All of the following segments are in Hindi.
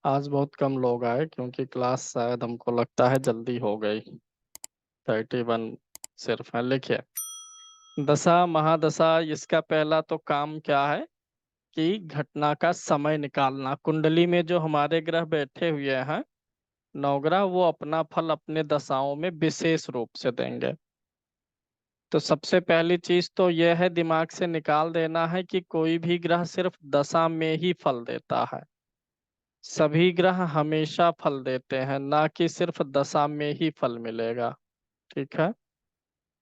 आज बहुत कम लोग आए क्योंकि क्लास शायद हमको लगता है जल्दी हो गई। 31 सिर्फ है। लिखिए, दशा महादशा, इसका पहला तो काम क्या है कि घटना का समय निकालना। कुंडली में जो हमारे ग्रह बैठे हुए हैं, नवग्रह, वो अपना फल अपने दशाओं में विशेष रूप से देंगे। तो सबसे पहली चीज तो यह है, दिमाग से निकाल देना है कि कोई भी ग्रह सिर्फ दशा में ही फल देता है। सभी ग्रह हमेशा फल देते हैं, ना कि सिर्फ दशा में ही फल मिलेगा। ठीक है।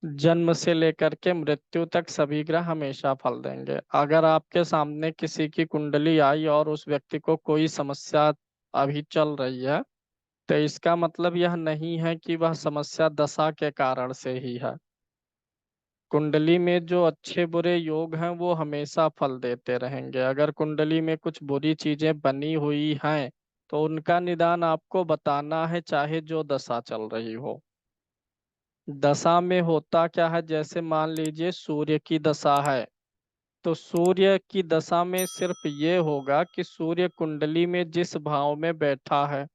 जन्म से लेकर के मृत्यु तक सभी ग्रह हमेशा फल देंगे। अगर आपके सामने किसी की कुंडली आई और उस व्यक्ति को कोई समस्या अभी चल रही है, तो इसका मतलब यह नहीं है कि वह समस्या दशा के कारण से ही है। कुंडली में जो अच्छे बुरे योग हैं वो हमेशा फल देते रहेंगे। अगर कुंडली में कुछ बुरी चीजें बनी हुई हैं तो उनका निदान आपको बताना है, चाहे जो दशा चल रही हो। दशा में होता क्या है, जैसे मान लीजिए सूर्य की दशा है, तो सूर्य की दशा में सिर्फ ये होगा कि सूर्य कुंडली में जिस भाव में बैठा है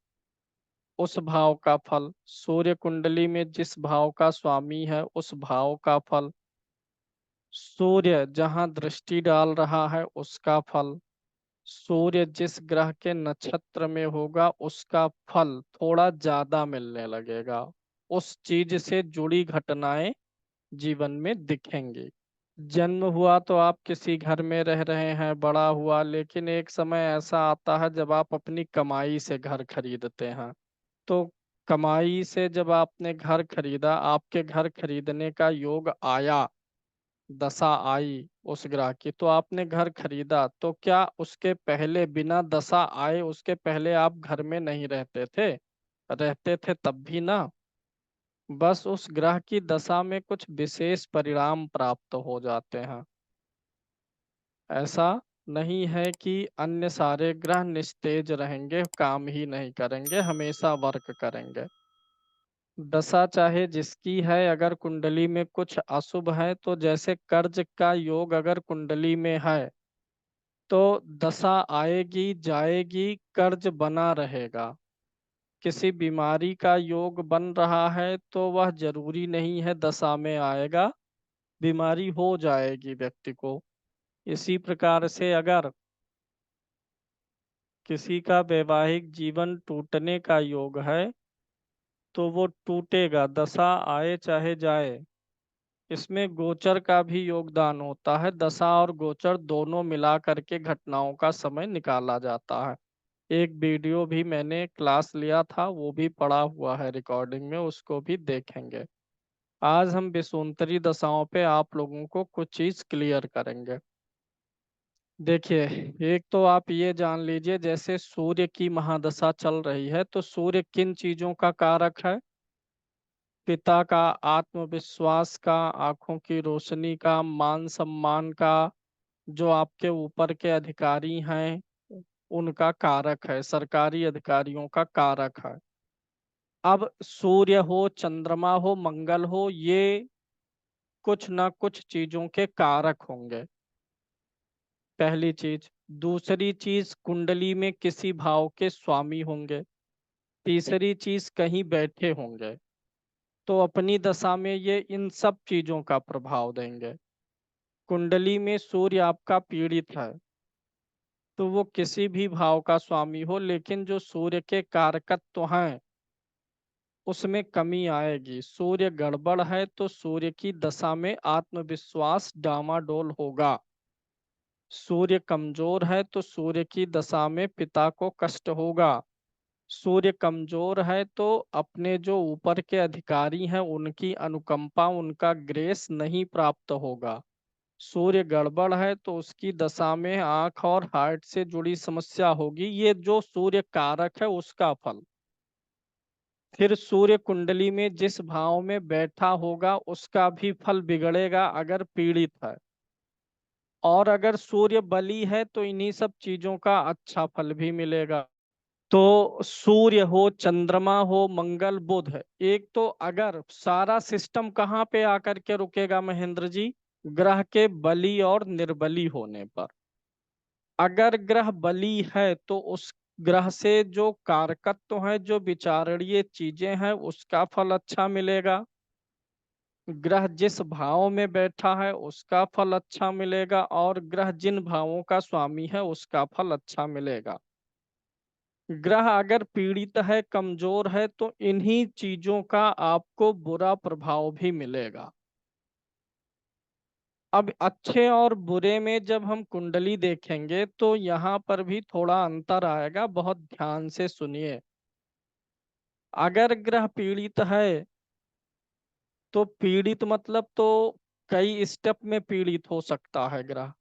उस भाव का फल, सूर्य कुंडली में जिस भाव का स्वामी है उस भाव का फल, सूर्य जहां दृष्टि डाल रहा है उसका फल, सूर्य जिस ग्रह के नक्षत्र में होगा उसका फल थोड़ा ज्यादा मिलने लगेगा। उस चीज से जुड़ी घटनाएं जीवन में दिखेंगी। जन्म हुआ तो आप किसी घर में रह रहे हैं, बड़ा हुआ, लेकिन एक समय ऐसा आता है जब आप अपनी कमाई से घर खरीदते हैं। तो कमाई से जब आपने घर खरीदा, आपके घर खरीदने का योग आया, दशा आई उस ग्रह की, तो आपने घर खरीदा, तो क्या उसके पहले बिना दशा आए उसके पहले आप घर में नहीं रहते थे? रहते थे तब भी ना। बस उस ग्रह की दशा में कुछ विशेष परिणाम प्राप्त हो जाते हैं। ऐसा नहीं है कि अन्य सारे ग्रह निस्तेज रहेंगे, काम ही नहीं करेंगे, हमेशा वर्क करेंगे। दशा चाहे जिसकी है, अगर कुंडली में कुछ अशुभ है, तो जैसे कर्ज का योग अगर कुंडली में है तो दशा आएगी जाएगी, कर्ज बना रहेगा। किसी बीमारी का योग बन रहा है तो वह जरूरी नहीं है दशा में आएगा, बीमारी हो जाएगी व्यक्ति को। इसी प्रकार से अगर किसी का वैवाहिक जीवन टूटने का योग है तो वो टूटेगा, दशा आए चाहे जाए। इसमें गोचर का भी योगदान होता है, दशा और गोचर दोनों मिला करके घटनाओं का समय निकाला जाता है। एक वीडियो भी मैंने क्लास लिया था, वो भी पड़ा हुआ है रिकॉर्डिंग में, उसको भी देखेंगे। आज हम विषुंतरी दशाओं पे आप लोगों को कुछ चीज क्लियर करेंगे। देखिए, एक तो आप ये जान लीजिए, जैसे सूर्य की महादशा चल रही है तो सूर्य किन चीजों का कारक है? पिता का, आत्मविश्वास का, आंखों की रोशनी का, मान सम्मान का, जो आपके ऊपर के अधिकारी हैं उनका कारक है, सरकारी अधिकारियों का कारक है। अब सूर्य हो, चंद्रमा हो, मंगल हो, ये कुछ ना कुछ चीजों के कारक होंगे, पहली चीज। दूसरी चीज, कुंडली में किसी भाव के स्वामी होंगे। तीसरी चीज, कहीं बैठे होंगे। तो अपनी दशा में ये इन सब चीजों का प्रभाव देंगे। कुंडली में सूर्य आपका पीड़ित है तो वो किसी भी भाव का स्वामी हो, लेकिन जो सूर्य के कारकत्व हैं उसमें कमी आएगी। सूर्य गड़बड़ है तो सूर्य की दशा में आत्मविश्वास डामाडोल होगा। सूर्य कमजोर है तो सूर्य की दशा में पिता को कष्ट होगा। सूर्य कमजोर है तो अपने जो ऊपर के अधिकारी हैं उनकी अनुकंपा, उनका ग्रेस नहीं प्राप्त होगा। सूर्य गड़बड़ है तो उसकी दशा में आंख और हार्ट से जुड़ी समस्या होगी। ये जो सूर्य कारक है उसका फल। फिर सूर्य कुंडली में जिस भाव में बैठा होगा उसका भी फल बिगड़ेगा अगर पीड़ित है। और अगर सूर्य बली है तो इन्हीं सब चीजों का अच्छा फल भी मिलेगा। तो सूर्य हो, चंद्रमा हो, मंगल, बुध है। एक तो अगर सारा सिस्टम कहाँ पे आकर के रुकेगा महेंद्र जी? ग्रह के बली और निर्बली होने पर। अगर ग्रह बली है तो उस ग्रह से जो कारकत्व है, जो विचारणीय चीजें हैं, उसका फल अच्छा मिलेगा। ग्रह जिस भाव में बैठा है उसका फल अच्छा मिलेगा, और ग्रह जिन भावों का स्वामी है उसका फल अच्छा मिलेगा। ग्रह अगर पीड़ित है, कमजोर है, तो इन्हीं चीजों का आपको बुरा प्रभाव भी मिलेगा। अब अच्छे और बुरे में जब हम कुंडली देखेंगे तो यहाँ पर भी थोड़ा अंतर आएगा, बहुत ध्यान से सुनिए। अगर ग्रह पीड़ित है तो पीड़ित मतलब तो कई स्टेप में पीड़ित हो सकता है ग्रह।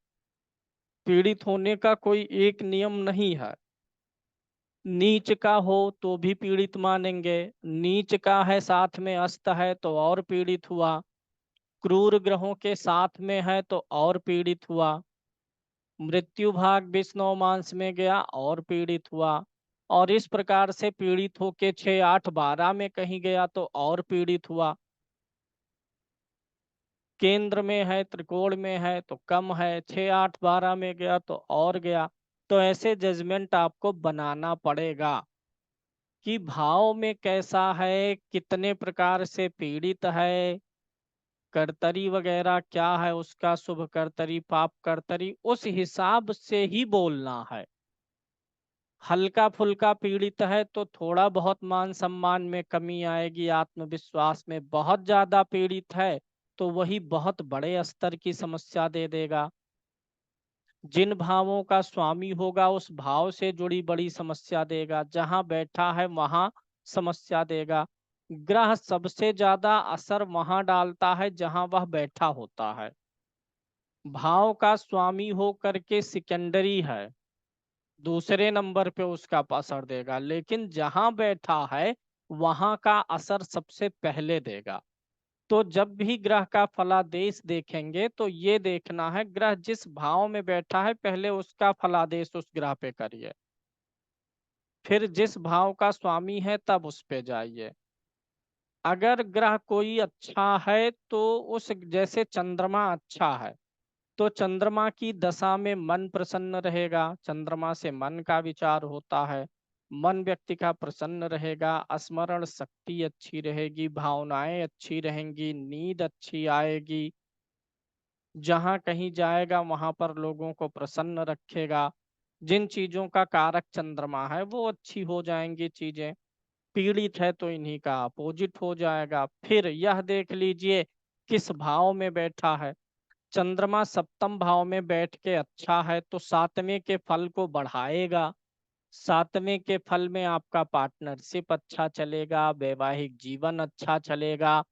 पीड़ित होने का कोई एक नियम नहीं है। नीच का हो तो भी पीड़ित मानेंगे, नीच का है साथ में अस्त है तो और पीड़ित हुआ, क्रूर ग्रहों के साथ में है तो और पीड़ित हुआ, मृत्यु भाग विष्णु मांस में गया और पीड़ित हुआ, और इस प्रकार से पीड़ित होके 6 8 12 में कहीं गया तो और पीड़ित हुआ। केंद्र में है, त्रिकोण में है तो कम है, 6 8 12 में गया तो और गया। तो ऐसे जजमेंट आपको बनाना पड़ेगा कि भाव में कैसा है, कितने प्रकार से पीड़ित है, कर्तरी वगैरह क्या है उसका, शुभ कर्तरी पाप कर्तरी, उस हिसाब से ही बोलना है। हल्का फुल्का पीड़ित है तो थोड़ा बहुत मान सम्मान में कमी आएगी, आत्मविश्वास में बहुत ज्यादा पीड़ित है तो वही बहुत बड़े स्तर की समस्या दे देगा। जिन भावों का स्वामी होगा उस भाव से जुड़ी बड़ी समस्या देगा, जहां बैठा है वहां समस्या देगा। ग्रह सबसे ज्यादा असर वहां डालता है जहां वह बैठा होता है। भाव का स्वामी हो करके सिकंडरी है, दूसरे नंबर पे उसका असर देगा, लेकिन जहां बैठा है वहां का असर सबसे पहले देगा। तो जब भी ग्रह का फलादेश देखेंगे तो ये देखना है ग्रह जिस भाव में बैठा है पहले उसका फलादेश उस ग्रह पे करिए, फिर जिस भाव का स्वामी है तब उस पे जाइए। अगर ग्रह कोई अच्छा है तो उस, जैसे चंद्रमा अच्छा है तो चंद्रमा की दशा में मन प्रसन्न रहेगा, चंद्रमा से मन का विचार होता है, मन व्यक्ति का प्रसन्न रहेगा, स्मरण शक्ति अच्छी रहेगी, भावनाएं अच्छी रहेंगी, नींद अच्छी आएगी, जहां कहीं जाएगा वहां पर लोगों को प्रसन्न रखेगा। जिन चीजों का कारक चंद्रमा है वो अच्छी हो जाएंगी चीजें। पीड़ित है तो इन्हीं का अपोजिट हो जाएगा। फिर यह देख लीजिए किस भाव में बैठा है। चंद्रमा सप्तम भाव में बैठ के अच्छा है तो सातवें के फल को बढ़ाएगा। सातवें के फल में आपका पार्टनरशिप अच्छा चलेगा, वैवाहिक जीवन अच्छा चलेगा।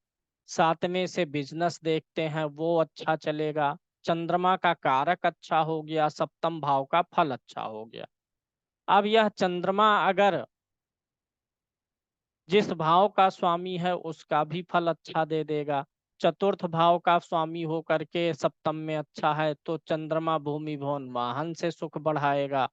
सातवें से बिजनेस देखते हैं वो अच्छा चलेगा। चंद्रमा का कारक अच्छा हो गया, सप्तम भाव का फल अच्छा हो गया। अब यह चंद्रमा अगर जिस भाव का स्वामी है उसका भी फल अच्छा दे देगा। चतुर्थ भाव का स्वामी हो करके सप्तम में अच्छा है तो चंद्रमा भूमि भवन वाहन से सुख बढ़ाएगा।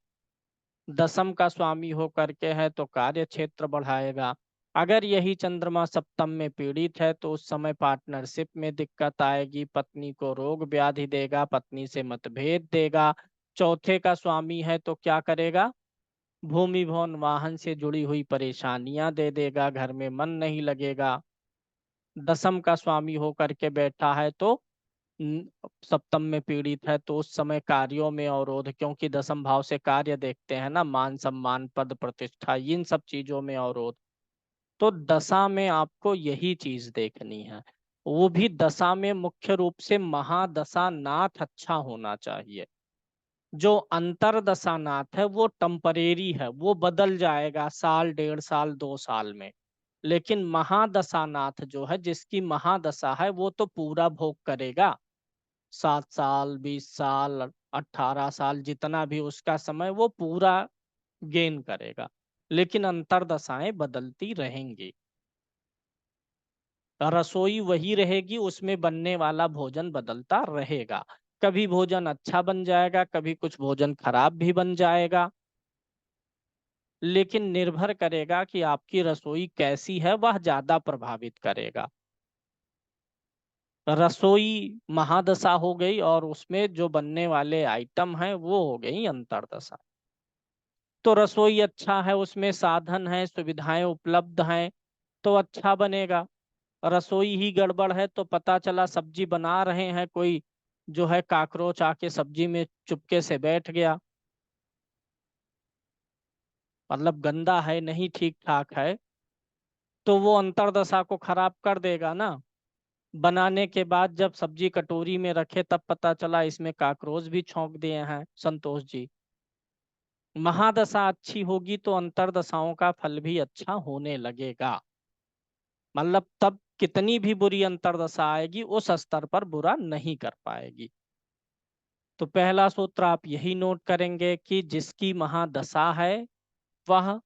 दसम का स्वामी हो करके है तो कार्य क्षेत्र बढ़ाएगा। अगर यही चंद्रमा सप्तम में पीड़ित है तो उस समय पार्टनरशिप में दिक्कत आएगी, पत्नी को रोग व्याधि देगा, पत्नी से मतभेद देगा। चौथे का स्वामी है तो क्या करेगा, भूमि भवन वाहन से जुड़ी हुई परेशानियां दे देगा, घर में मन नहीं लगेगा। दसम का स्वामी होकर के बैठा है तो सप्तम में पीड़ित है तो उस समय कार्यों में अवरोध, क्योंकि दसम भाव से कार्य देखते हैं ना, मान सम्मान पद प्रतिष्ठा इन सब चीजों में अवरोध। तो दशा में आपको यही चीज देखनी है। वो भी दशा में मुख्य रूप से महादशा नाथ अच्छा होना चाहिए। जो अंतरदशा नाथ है वो टेम्परेरी है, वो बदल जाएगा साल 1.5 साल 2 साल में। लेकिन महादशा नाथ जो है, जिसकी महादशा है, वो तो पूरा भोग करेगा। 7 साल 20 साल 18 साल जितना भी उसका समय वो पूरा गेन करेगा। लेकिन अंतरदशाएं बदलती रहेंगी। रसोई वही रहेगी, उसमें बनने वाला भोजन बदलता रहेगा। कभी भोजन अच्छा बन जाएगा, कभी कुछ भोजन खराब भी बन जाएगा। लेकिन निर्भर करेगा कि आपकी रसोई कैसी है, वह ज्यादा प्रभावित करेगा। रसोई महादशा हो गई और उसमें जो बनने वाले आइटम हैं वो हो गई अंतरदशा। तो रसोई अच्छा है, उसमें साधन है, सुविधाएं उपलब्ध हैं, तो अच्छा बनेगा। रसोई ही गड़बड़ है तो पता चला सब्जी बना रहे हैं, कोई जो है काकरोच आके सब्जी में चुपके से बैठ गया, मतलब गंदा है, नहीं ठीक ठाक है, तो वो अंतरदशा को खराब कर देगा ना। बनाने के बाद जब सब्जी कटोरी में रखे तब पता चला इसमें काकरोच भी छौंक दिए हैं संतोष जी। महादशा अच्छी होगी तो अंतरदशाओं का फल भी अच्छा होने लगेगा। मतलब तब कितनी भी बुरी अंतरदशा आएगी उस स्तर पर बुरा नहीं कर पाएगी। तो पहला सूत्र आप यही नोट करेंगे कि जिसकी महादशा है वह,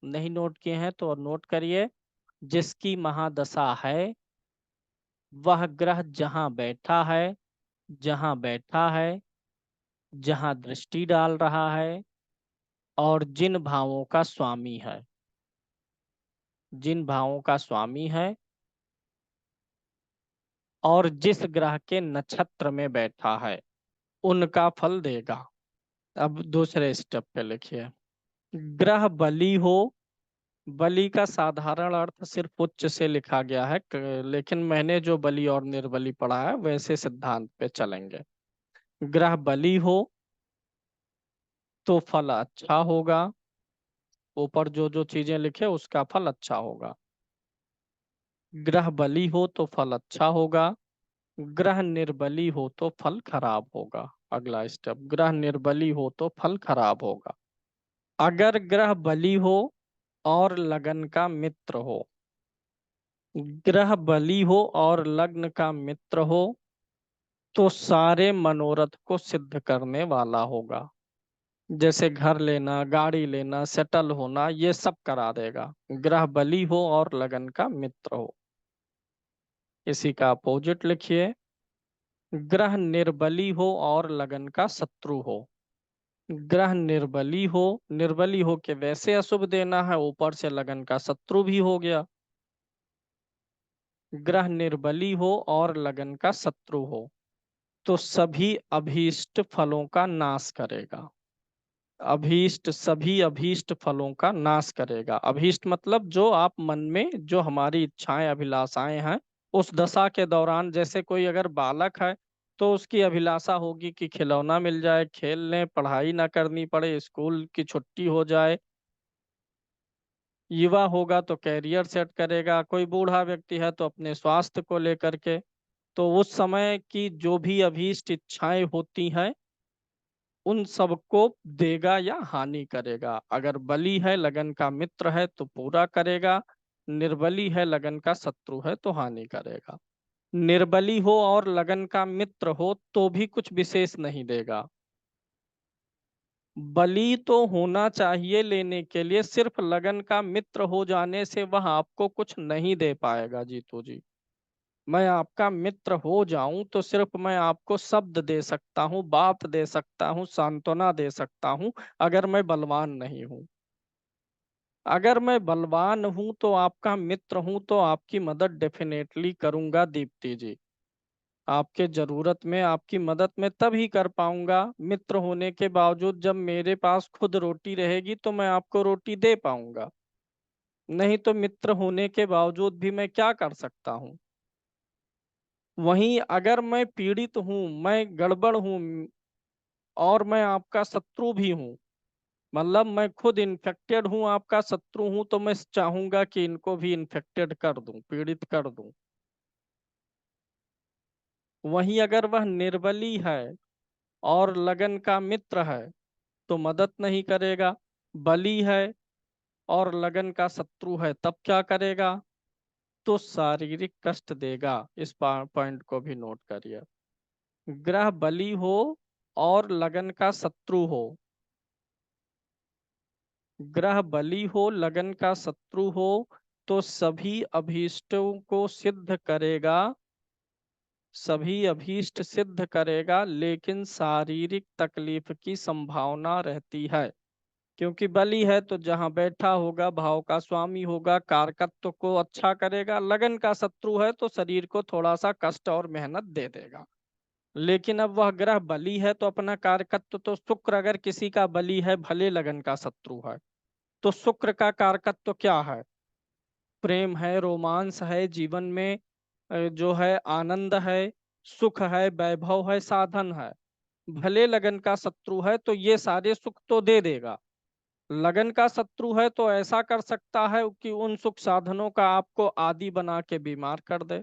नहीं नोट किए हैं तो नोट करिए, जिसकी महादशा है वह ग्रह जहां बैठा है, जहां दृष्टि डाल रहा है, और जिन भावों का स्वामी है और जिस ग्रह के नक्षत्र में बैठा है उनका फल देगा। अब दूसरे स्टेप पे लिखिए, ग्रह बली हो। बली का साधारण अर्थ सिर्फ उच्च से लिखा गया है, लेकिन मैंने जो बली और निर्बली पढ़ा है वैसे सिद्धांत पे चलेंगे। ग्रह बली हो तो फल अच्छा होगा, ऊपर जो जो चीजें लिखे उसका फल अच्छा होगा। ग्रह बली हो तो फल अच्छा होगा, ग्रह निर्बली हो तो फल खराब होगा। अगला स्टेप, ग्रह निर्बली हो तो फल खराब होगा। अगर ग्रह बली हो और लगन का मित्र हो, ग्रह बली हो और लग्न का मित्र हो तो सारे मनोरथ को सिद्ध करने वाला होगा। जैसे घर लेना, गाड़ी लेना, सेटल होना, ये सब करा देगा। ग्रह बली हो और लगन का मित्र हो। इसी का अपोजिट लिखिए, ग्रह निर्बली हो और लगन का शत्रु हो। ग्रह निर्बली हो के वैसे अशुभ देना है, ऊपर से लगन का शत्रु भी हो गया। ग्रह निर्बली हो और लगन का शत्रु हो तो सभी अभीष्ट फलों का नाश करेगा। सभी अभीष्ट फलों का नाश करेगा। अभीष्ट मतलब जो आप मन में, जो हमारी इच्छाएं अभिलाषाएं हैं उस दशा के दौरान, जैसे कोई अगर बालक है तो उसकी अभिलाषा होगी कि खिलौना मिल जाए, खेल लें, पढ़ाई ना करनी पड़े, स्कूल की छुट्टी हो जाए। युवा होगा तो कैरियर सेट करेगा, कोई बूढ़ा व्यक्ति है तो अपने स्वास्थ्य को लेकर के। तो उस समय की जो भी अभीष्ट इच्छाएं होती हैं उन सबको देगा या हानि करेगा। अगर बली है, लगन का मित्र है तो पूरा करेगा, निर्बली है, लगन का शत्रु है तो हानि करेगा। निर्बली हो और लगन का मित्र हो तो भी कुछ विशेष नहीं देगा। बली तो होना चाहिए लेने के लिए, सिर्फ लगन का मित्र हो जाने से वह आपको कुछ नहीं दे पाएगा जीतू जी। मैं आपका मित्र हो जाऊं तो सिर्फ मैं आपको शब्द दे सकता हूँ, बात दे सकता हूँ, सांत्वना दे सकता हूँ, अगर मैं बलवान नहीं हूँ। अगर मैं बलवान हूं तो आपका मित्र हूं तो आपकी मदद डेफिनेटली करूंगा दीप्ति जी। आपके जरूरत में आपकी मदद मैं तभी कर पाऊंगा मित्र होने के बावजूद, जब मेरे पास खुद रोटी रहेगी तो मैं आपको रोटी दे पाऊंगा। नहीं तो मित्र होने के बावजूद भी मैं क्या कर सकता हूँ। वहीं अगर मैं पीड़ित हूँ, मैं गड़बड़ हूँ और मैं आपका शत्रु भी हूँ, मतलब मैं खुद इन्फेक्टेड हूँ, आपका शत्रु हूँ, तो मैं चाहूंगा कि इनको भी इन्फेक्टेड कर दूं, पीड़ित कर दूं। वहीं अगर वह निर्बली है और लगन का मित्र है तो मदद नहीं करेगा। बली है और लगन का शत्रु है तब क्या करेगा, तो शारीरिक कष्ट देगा। इस पॉइंट को भी नोट करिए। ग्रह बली हो और लगन का शत्रु हो, ग्रह बली हो, लगन का शत्रु हो तो सभी अभीष्ट सिद्ध करेगा, लेकिन शारीरिक तकलीफ की संभावना रहती है। क्योंकि बली है तो जहां बैठा होगा भाव का स्वामी होगा, कारकत्व को अच्छा करेगा। लगन का शत्रु है तो शरीर को थोड़ा सा कष्ट और मेहनत दे देगा। लेकिन अब वह ग्रह बली है तो अपना कारकत्व तो शुक्र अगर किसी का बली है, भले लगन का शत्रु है, तो शुक्र का कारकत्व क्या है? प्रेम है, रोमांस है, जीवन में जो है आनंद है, सुख है, वैभव है, साधन है। भले लगन का शत्रु है तो ये सारे सुख तो दे देगा। लगन का शत्रु है तो ऐसा कर सकता है कि उन सुख साधनों का आपको आदी बना के बीमार कर दे।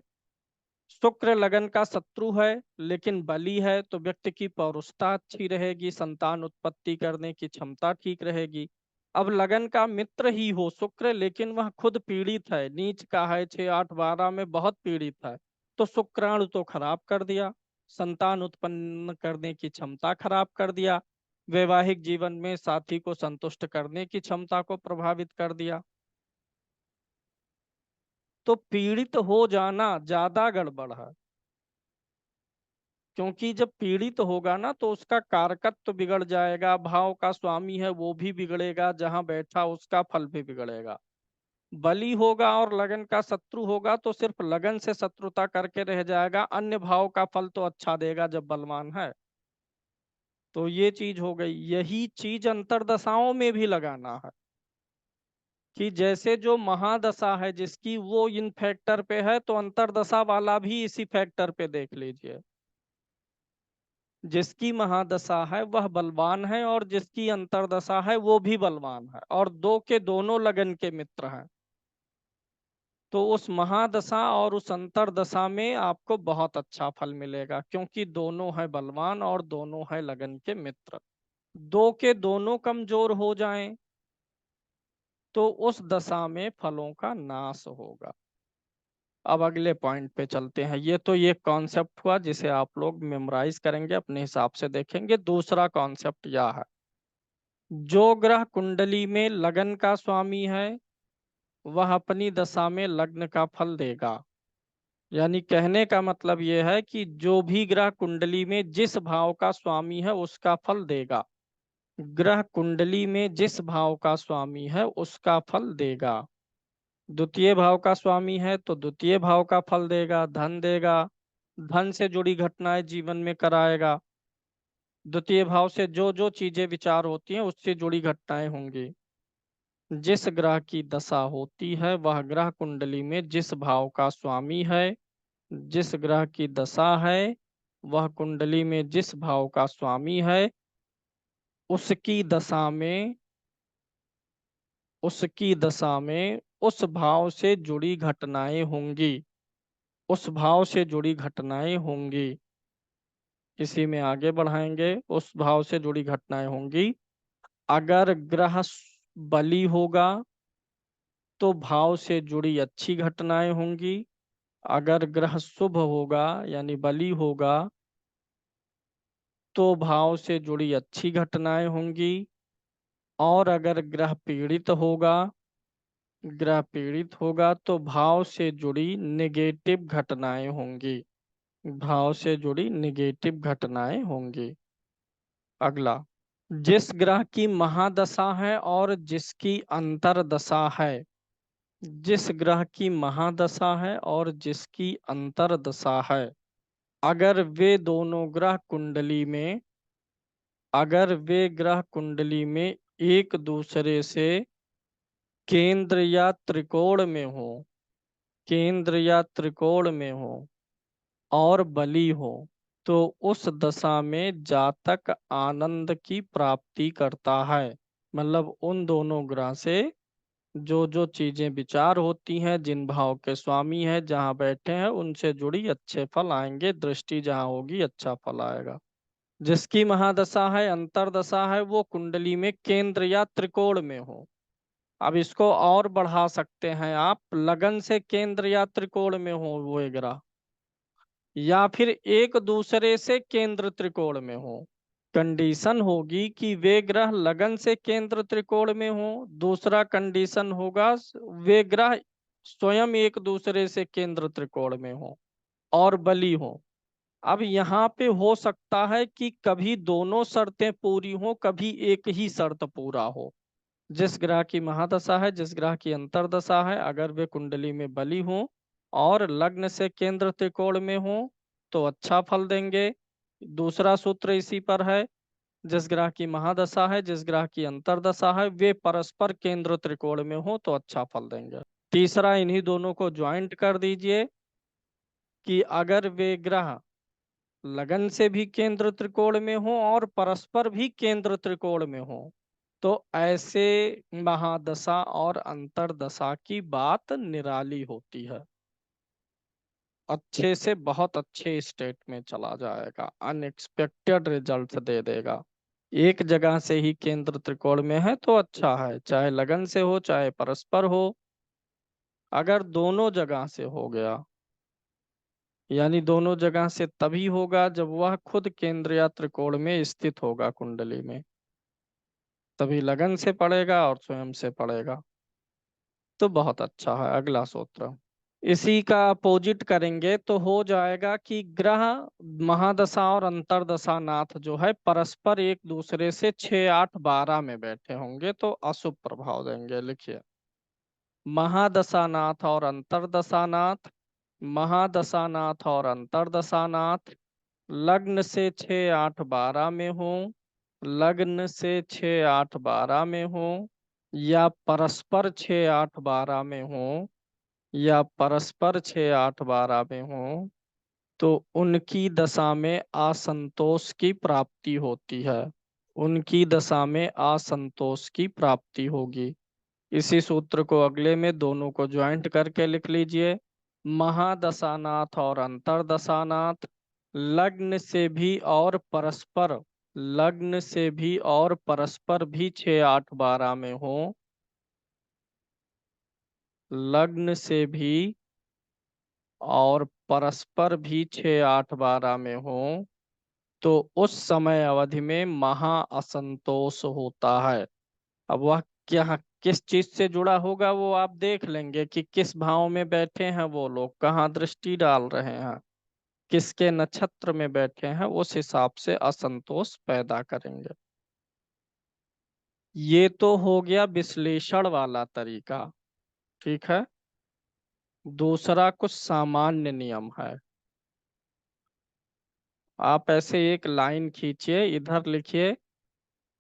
शुक्र लगन का शत्रु है लेकिन बली है तो व्यक्ति की पौरुषता अच्छी रहेगी, संतान उत्पत्ति करने की क्षमता ठीक रहेगी। अब लगन का मित्र ही हो शुक्र, लेकिन वह खुद पीड़ित है, नीच का है, 6 8 12 में बहुत पीड़ित है, तो शुक्राणु तो खराब कर दिया, संतान उत्पन्न करने की क्षमता खराब कर दिया, वैवाहिक जीवन में साथी को संतुष्ट करने की क्षमता को प्रभावित कर दिया। तो पीड़ित हो जाना ज्यादा गड़बड़ है, क्योंकि जब पीड़ित होगा ना तो उसका कारकत्व बिगड़ जाएगा, भाव का स्वामी है वो भी बिगड़ेगा, जहां बैठा उसका फल भी बिगड़ेगा। बली होगा और लगन का शत्रु होगा तो सिर्फ लगन से शत्रुता करके रह जाएगा, अन्य भाव का फल तो अच्छा देगा जब बलवान है। तो ये चीज हो गई, यही चीज अंतरदशाओं में भी लगाना है कि जैसे जो महादशा है जिसकी वो इन फैक्टर पे है, तो अंतरदशा वाला भी इसी फैक्टर पे देख लीजिए। जिसकी महादशा है वह बलवान है और जिसकी अंतरदशा है वो भी बलवान है, और दो के दोनों लगन के मित्र हैं। तो उस महादशा और उस अंतरदशा में आपको बहुत अच्छा फल मिलेगा, क्योंकि दोनों है बलवान और दोनों है लगन के मित्र। दो के दोनों कमजोर हो जाएं तो उस दशा में फलों का नाश होगा। अब अगले पॉइंट पे चलते हैं। ये कॉन्सेप्ट हुआ जिसे आप लोग मेमोराइज करेंगे, अपने हिसाब से देखेंगे। दूसरा कॉन्सेप्ट यह है, जो ग्रह कुंडली में लगन का स्वामी है वह अपनी दशा में लग्न का फल देगा। यानी कहने का मतलब यह है कि जो भी ग्रह कुंडली में जिस भाव का स्वामी है उसका फल देगा। ग्रह कुंडली में जिस भाव का स्वामी है उसका फल देगा। द्वितीय भाव का स्वामी है तो द्वितीय भाव का फल देगा, धन देगा, धन से जुड़ी घटनाएं जीवन में कराएगा। द्वितीय भाव से जो जो चीजें विचार होती हैं उससे जुड़ी घटनाएं होंगी। जिस ग्रह की दशा होती है वह ग्रह कुंडली में जिस भाव का स्वामी है, जिस ग्रह की दशा है वह कुंडली में जिस भाव का स्वामी है, उसकी दशा में उसकी दशा में उस भाव से जुड़ी घटनाएं होंगी। उस भाव से जुड़ी घटनाएं होंगी, इसी में आगे बढ़ाएंगे। उस भाव से जुड़ी घटनाएं होंगी। अगर ग्रह बली होगा तो भाव से जुड़ी अच्छी घटनाएं होंगी। अगर ग्रह शुभ होगा यानी बली होगा तो भाव से जुड़ी अच्छी घटनाएं होंगी। और अगर ग्रह पीड़ित होगा तो भाव से जुड़ी नेगेटिव घटनाएं होंगी। भाव से जुड़ी नेगेटिव घटनाएं होंगी। अगला, जिस ग्रह की महादशा है और जिसकी अंतरदशा है, जिस ग्रह की महादशा है और जिसकी अंतरदशा है, अगर वे दोनों ग्रह कुंडली में अगर वे ग्रह कुंडली में एक दूसरे से केंद्र या त्रिकोण में हो, केंद्र या त्रिकोण में हो और बली हो, तो उस दशा में जातक आनंद की प्राप्ति करता है। मतलब उन दोनों ग्रह से जो जो चीजें विचार होती हैं, जिन भाव के स्वामी है जहाँ बैठे हैं उनसे जुड़ी अच्छे फल आएंगे, दृष्टि जहाँ होगी अच्छा फल आएगा। जिसकी महादशा है, अंतरदशा है, वो कुंडली में केंद्र या त्रिकोण में हो। अब इसको और बढ़ा सकते हैं आप, लगन से केंद्र या त्रिकोण में हो वो ग्रह, या फिर एक दूसरे से केंद्र त्रिकोण में हो। कंडीशन होगी कि वे ग्रह लगन से केंद्र त्रिकोण में हो। दूसरा कंडीशन होगा वे ग्रह स्वयं एक दूसरे से केंद्र त्रिकोण में हो और बली हो। अब यहाँ पे हो सकता है कि कभी दोनों शर्तें पूरी हो, कभी एक ही शर्त पूरा हो। जिस ग्रह की महादशा है, जिस ग्रह की अंतरदशा है, अगर वे कुंडली में बली हो और लग्न से केंद्र त्रिकोण में हो तो अच्छा फल देंगे। दूसरा सूत्र इसी पर है, जिस ग्रह की महादशा है, जिस ग्रह की अंतर्दशा है, वे परस्पर केंद्र त्रिकोण में हो तो अच्छा फल देंगे। तीसरा, इन्हीं दोनों को ज्वाइंट कर दीजिए कि अगर वे ग्रह लगन से भी केंद्र त्रिकोण में हो और परस्पर भी केंद्र त्रिकोण में हो तो ऐसे महादशा और अंतर्दशा की बात निराली होती है। अच्छे से बहुत अच्छे स्टेट में चला जाएगा, अनएक्सपेक्टेड रिजल्ट दे देगा। एक जगह से ही केंद्र त्रिकोण में है तो अच्छा है, चाहे लगन से हो चाहे परस्पर हो। अगर दोनों जगह से हो गया, यानी दोनों जगह से तभी होगा जब वह खुद केंद्र या त्रिकोण में स्थित होगा कुंडली में, तभी लगन से पड़ेगा और स्वयं से पड़ेगा। तो बहुत अच्छा है। अगला सूत्र इसी का अपोजिट करेंगे तो हो जाएगा कि ग्रह महादशा और अंतर्दशा नाथ जो है परस्पर एक दूसरे से 6, 8, 12 में बैठे होंगे तो अशुभ प्रभाव देंगे। लिखिए, महादशानाथ और अंतर्दशानाथ, महादशानाथ और अंतर्दशानाथ लग्न से 6, 8, 12 में हो, लग्न से 6, 8, 12 में हो, या परस्पर 6, 8, 12 में हो, या परस्पर 6, 8, 12 में हो तो उनकी दशा में असंतोष की प्राप्ति होती है। उनकी दशा में असंतोष की प्राप्ति होगी। इसी सूत्र को अगले में दोनों को ज्वाइंट करके लिख लीजिए, महादशानाथ और अंतर्दशानाथ लग्न से भी और परस्पर, लग्न से भी और परस्पर भी 6, 8, 12 में हो, लग्न से भी और परस्पर भी 6, 8, 12 में हो तो उस समय अवधि में महा असंतोष होता है। अब वह क्या किस चीज से जुड़ा होगा वो आप देख लेंगे कि किस भाव में बैठे हैं वो लोग, कहाँ दृष्टि डाल रहे हैं, किसके नक्षत्र में बैठे हैं, उस हिसाब से असंतोष पैदा करेंगे। ये तो हो गया विश्लेषण वाला तरीका, ठीक है। दूसरा कुछ सामान्य नियम है। आप ऐसे एक लाइन खींचिए, इधर लिखिए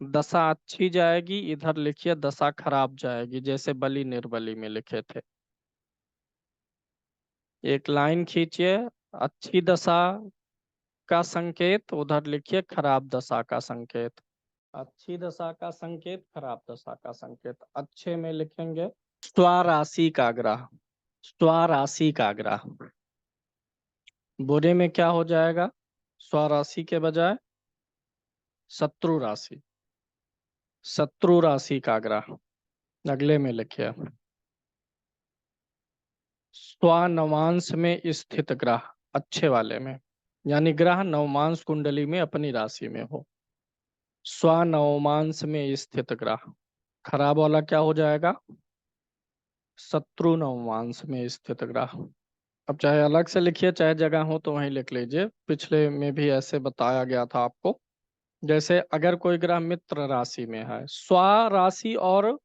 दशा अच्छी जाएगी, इधर लिखिए दशा खराब जाएगी, जैसे बलि निर्बली में लिखे थे। एक लाइन खींचिए, अच्छी दशा का संकेत, उधर लिखिए खराब दशा का संकेत। अच्छी दशा का संकेत, खराब दशा का संकेत। अच्छे में लिखेंगे स्वराशि का ग्रह, स्वराशि का ग्रह। बुरे में क्या हो जाएगा, स्वराशि के बजाय शत्रु राशि, शत्रु राशि का ग्रह। अगले में लिखिए स्वनवांश में स्थित ग्रह, अच्छे वाले में, यानी ग्रह नवमांश कुंडली में अपनी राशि में हो। स्वनवमांश में स्थित ग्रह। खराब वाला क्या हो जाएगा, शत्रु नवमांश में स्थित ग्रह। अब चाहे अलग से लिखिए चाहे जगह हो तो वहीं लिख लीजिए, पिछले में भी ऐसे बताया गया था आपको। जैसे अगर कोई ग्रह मित्र राशि में है, स्व राशि और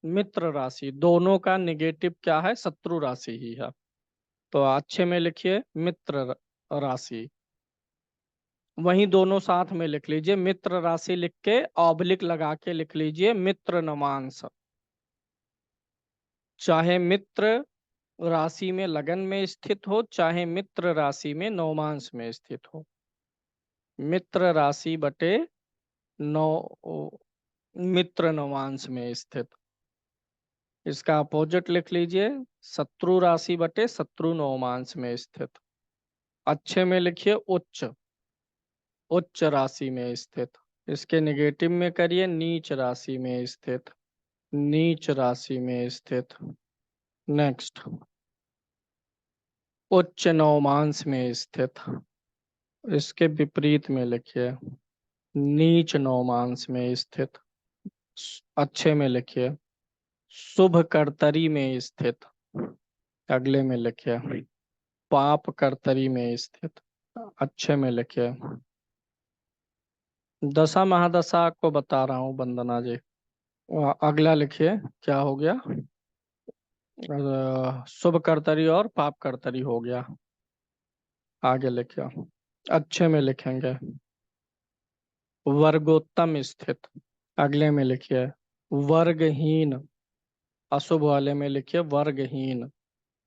मित्र राशि दोनों का निगेटिव क्या है, शत्रु राशि ही है। तो अच्छे में लिखिए मित्र राशि, वहीं दोनों साथ में लिख लीजिए, मित्र राशि लिख के ऑब्लिक लगा के लिख लीजिए मित्र नवांश। चाहे मित्र राशि में लगन में स्थित हो, चाहे मित्र राशि में नवमांश में स्थित हो, मित्र राशि बटे नौ, मित्र नवांश में स्थित। इसका अपोजिट लिख लीजिए शत्रु राशि बटे शत्रु नवमांश में स्थित। अच्छे में लिखिए उच्च, उच्च राशि में स्थित। इसके निगेटिव में करिए नीच राशि में स्थित, नीच राशि में स्थित। नेक्स्ट, उच्च नवमांश में स्थित। इसके विपरीत में लिखिए नीच नवमांश में स्थित। अच्छे में लिखिए शुभ कर्तरी में स्थित। अगले में लिखिए पाप कर्तरी में स्थित। अच्छे में लिखिए, दशा महादशा को बता रहा हूँ वंदना जी। अगला लिखिए क्या हो गया, शुभ कर्तरी और पाप कर्तरी हो गया। आगे लिखिए अच्छे में लिखेंगे वर्गोत्तम स्थित। अगले में लिखिए वर्गहीन। अशुभ वाले में लिखिए वर्गहीन।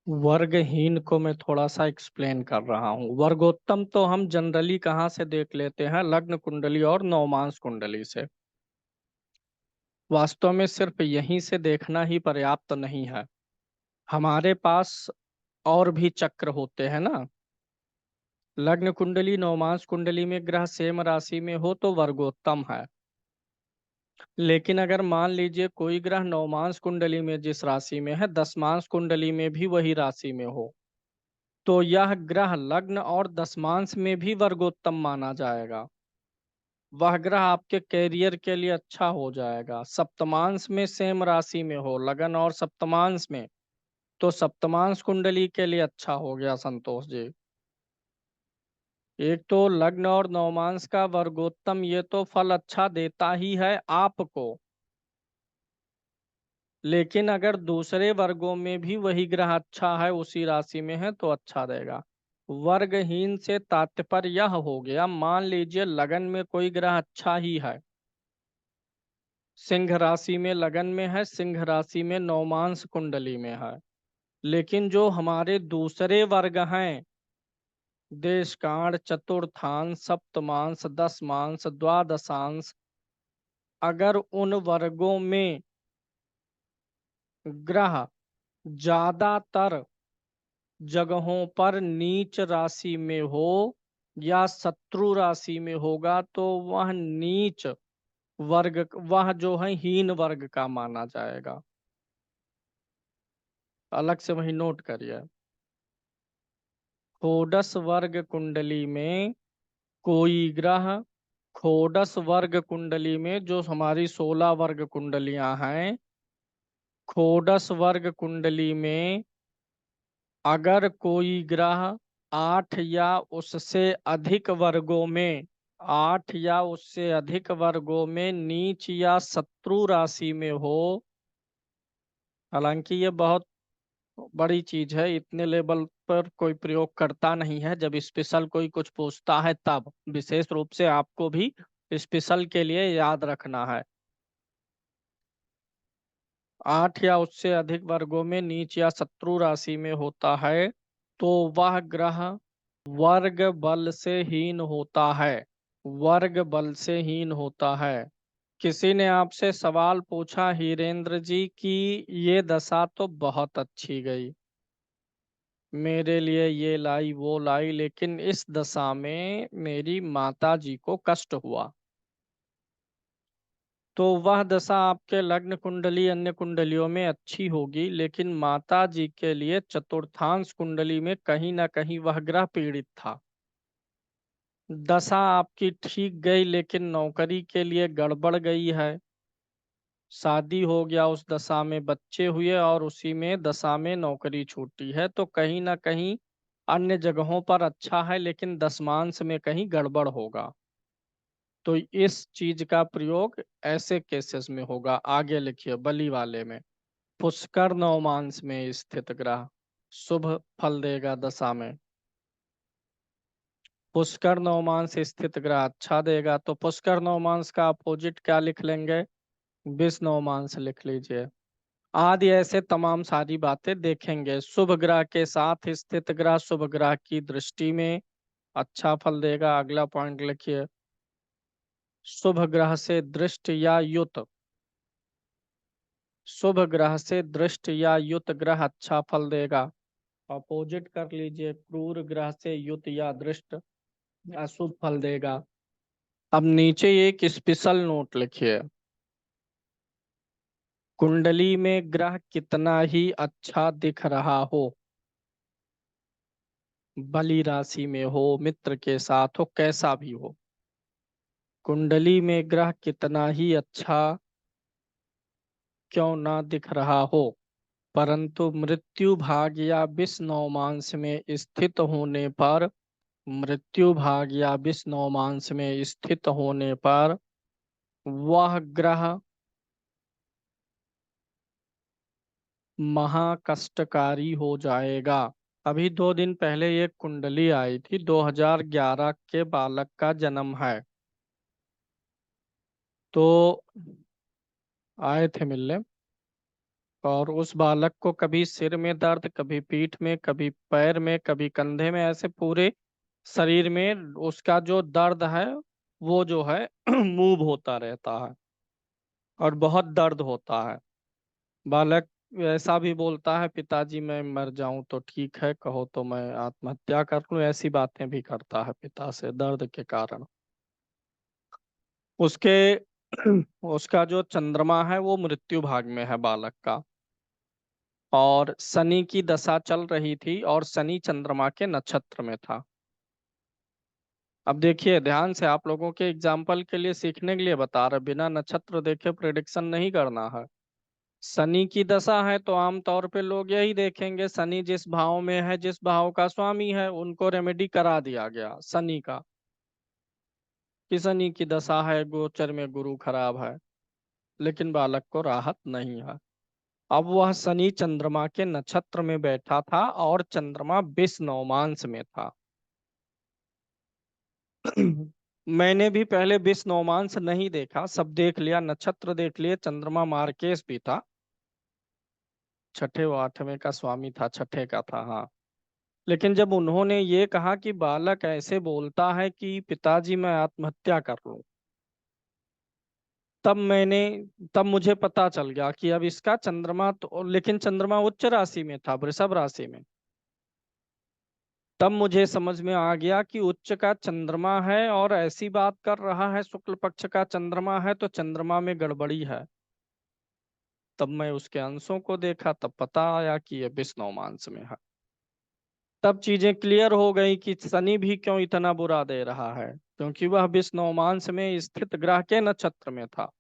वर्गहीन को मैं थोड़ा सा एक्सप्लेन कर रहा हूँ। वर्गोत्तम तो हम जनरली कहाँ से देख लेते हैं, लग्न कुंडली और नवमांश कुंडली से। वास्तव में सिर्फ यहीं से देखना ही पर्याप्त नहीं है, हमारे पास और भी चक्र होते हैं ना। लग्न कुंडली नवमांश कुंडली में ग्रह सेम राशि में हो तो वर्गोत्तम है। लेकिन अगर मान लीजिए कोई ग्रह नवमांश कुंडली में जिस राशि में है दशमांश कुंडली में भी वही राशि में हो, तो यह ग्रह लग्न और दशमांश में भी वर्गोत्तम माना जाएगा। वह ग्रह आपके कैरियर के लिए अच्छा हो जाएगा। सप्तमांश में सेम राशि में हो लगन और सप्तमांश में, तो सप्तमांश कुंडली के लिए अच्छा हो गया संतोष जी। एक तो लग्न और नवमांश का वर्गोत्तम ये तो फल अच्छा देता ही है आपको, लेकिन अगर दूसरे वर्गों में भी वही ग्रह अच्छा है उसी राशि में है तो अच्छा देगा। वर्गहीन से तात्पर्य यह हो गया, मान लीजिए लगन में कोई ग्रह अच्छा ही है, सिंह राशि में लगन में है, सिंह राशि में नवमांश कुंडली में है, लेकिन जो हमारे दूसरे वर्ग हैं देशकांड चतुर्थांश सप्तमांश दशमांश द्वादशांश, अगर उन वर्गों में ग्रह ज्यादातर जगहों पर नीच राशि में हो या शत्रु राशि में होगा तो वह नीच वर्ग, वह जो है हीन वर्ग का माना जाएगा। अलग से वही नोट करिए। षोडश वर्ग कुंडली में कोई ग्रह, षोडश वर्ग कुंडली में जो हमारी 16 वर्ग कुंडलियां हैं, षोडश वर्ग कुंडली में अगर कोई ग्रह 8 या उससे अधिक वर्गों में, 8 या उससे अधिक वर्गों में नीच या शत्रु राशि में हो, हालांकि ये बहुत बड़ी चीज है, इतने लेवल पर कोई प्रयोग करता नहीं है, जब स्पेशल कोई कुछ पूछता है तब विशेष रूप से आपको भी स्पेशल के लिए याद रखना है। 8 या उससे अधिक वर्गों में नीच या शत्रु राशि में होता है तो वह ग्रह वर्ग बल से हीन होता है, वर्ग बल से हीन होता है। किसी ने आपसे सवाल पूछा हीरेंद्र जी की ये दशा तो बहुत अच्छी गई, मेरे लिए ये लाई वो लाई, लेकिन इस दशा में मेरी माता जी को कष्ट हुआ। तो वह दशा आपके लग्न कुंडली अन्य कुंडलियों में अच्छी होगी, लेकिन माता जी के लिए चतुर्थांश कुंडली में कहीं ना कहीं वह ग्रह पीड़ित था। दशा आपकी ठीक गई लेकिन नौकरी के लिए गड़बड़ गई है। शादी हो गया उस दशा में, बच्चे हुए और उसी में दशा में नौकरी छूटी है, तो कहीं ना कहीं अन्य जगहों पर अच्छा है लेकिन दशमांश में कहीं गड़बड़ होगा। तो इस चीज का प्रयोग ऐसे केसेस में होगा। आगे लिखिए बली वाले में पुष्कर नवमांश में स्थित ग्रह शुभ फल देगा दशा में। पुष्कर नवमांश स्थित ग्रह अच्छा देगा, तो पुष्कर नवमांश का अपोजिट क्या लिख लेंगे, विष नवमांश लिख लीजिए। आदि ऐसे तमाम सारी बातें देखेंगे। शुभ ग्रह के साथ स्थित ग्रह शुभ ग्रह की दृष्टि में अच्छा फल देगा। अगला पॉइंट लिखिए शुभ ग्रह से दृष्ट या युत, शुभ ग्रह से दृष्ट या युत ग्रह अच्छा फल देगा। अपोजिट कर लीजिए, क्रूर ग्रह से युत या दृष्ट अशुभ फल देगा। अब नीचे एक स्पेशल नोट लिखिए, कुंडली में ग्रह कितना ही अच्छा दिख रहा हो, बली राशि में हो मित्र के साथ हो कैसा भी हो, कुंडली में ग्रह कितना ही अच्छा क्यों ना दिख रहा हो, परंतु मृत्यु भाग या विष नवमांश में स्थित होने पर, मृत्यु भाग या विष नवमांश में स्थित होने पर वह ग्रह महाकष्टकारी हो जाएगा। अभी 2 दिन पहले एक कुंडली आई थी, 2011 के बालक का जन्म है। तो आए थे मिलने, और उस बालक को कभी सिर में दर्द, कभी पीठ में, कभी पैर में, कभी कंधे में, ऐसे पूरे शरीर में उसका जो दर्द है वो जो है मूव होता रहता है, और बहुत दर्द होता है। बालक ऐसा भी बोलता है, पिताजी मैं मर जाऊं तो ठीक है, कहो तो मैं आत्महत्या कर लूं, ऐसी बातें भी करता है पिता से दर्द के कारण। उसके उसका जो चंद्रमा है वो मृत्यु भाग में है बालक का, और शनि की दशा चल रही थी, और शनि चंद्रमा के नक्षत्र में था। अब देखिए ध्यान से, आप लोगों के एग्जाम्पल के लिए, सीखने के लिए बता रहे, बिना नक्षत्र देखे प्रिडिक्शन नहीं करना है। शनि की दशा है तो आमतौर पे लोग यही देखेंगे, शनि जिस भाव में है, जिस भाव का स्वामी है, उनको रेमेडी करा दिया गया शनि का, कि शनि की दशा है, गोचर में गुरु खराब है, लेकिन बालक को राहत नहीं है। अब वह शनि चंद्रमा के नक्षत्र में बैठा था, और चंद्रमा बिस नवमांश में था। मैंने भी पहले बिस नवमांश नहीं देखा, सब देख लिया, नक्षत्र देख लिए, चंद्रमा मार्केश भी था, छठे व आठवें का स्वामी था, छठे का था, हाँ। लेकिन जब उन्होंने ये कहा कि बालक ऐसे बोलता है कि पिताजी मैं आत्महत्या कर लूं, तब मैंने तब मुझे पता चल गया कि अब इसका चंद्रमा, तो लेकिन चंद्रमा उच्च राशि में था, वृषभ राशि में। तब मुझे समझ में आ गया कि उच्च का चंद्रमा है, और ऐसी बात कर रहा है, शुक्ल पक्ष का चंद्रमा है, तो चंद्रमा में गड़बड़ी है। तब मैं उसके अंशों को देखा, तब पता आया कि ये विष्णु मांस में है। तब चीजें क्लियर हो गई कि शनि भी क्यों इतना बुरा दे रहा है, क्योंकि वह विष्णु मांस में स्थित ग्रह के नक्षत्र में था।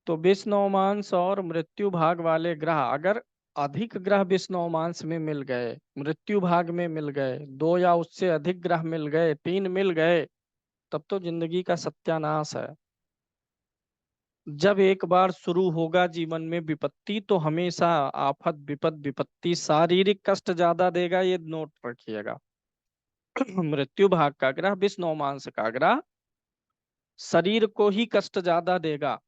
तो विष्णु मांस और मृत्यु भाग वाले ग्रह, अगर अधिक ग्रह विष्णु मांस में मिल गए, मृत्यु भाग में मिल गए, दो या उससे अधिक ग्रह मिल गए, तीन मिल गए, तब तो जिंदगी का सत्यानाश है। जब एक बार शुरू होगा जीवन में विपत्ति, तो हमेशा आफत, विपद, विपत्ति, शारीरिक कष्ट ज्यादा देगा, ये नोट रखिएगा। मृत्यु भाग का ग्रह, विष्णु मांस का ग्रह शरीर को ही कष्ट ज्यादा देगा।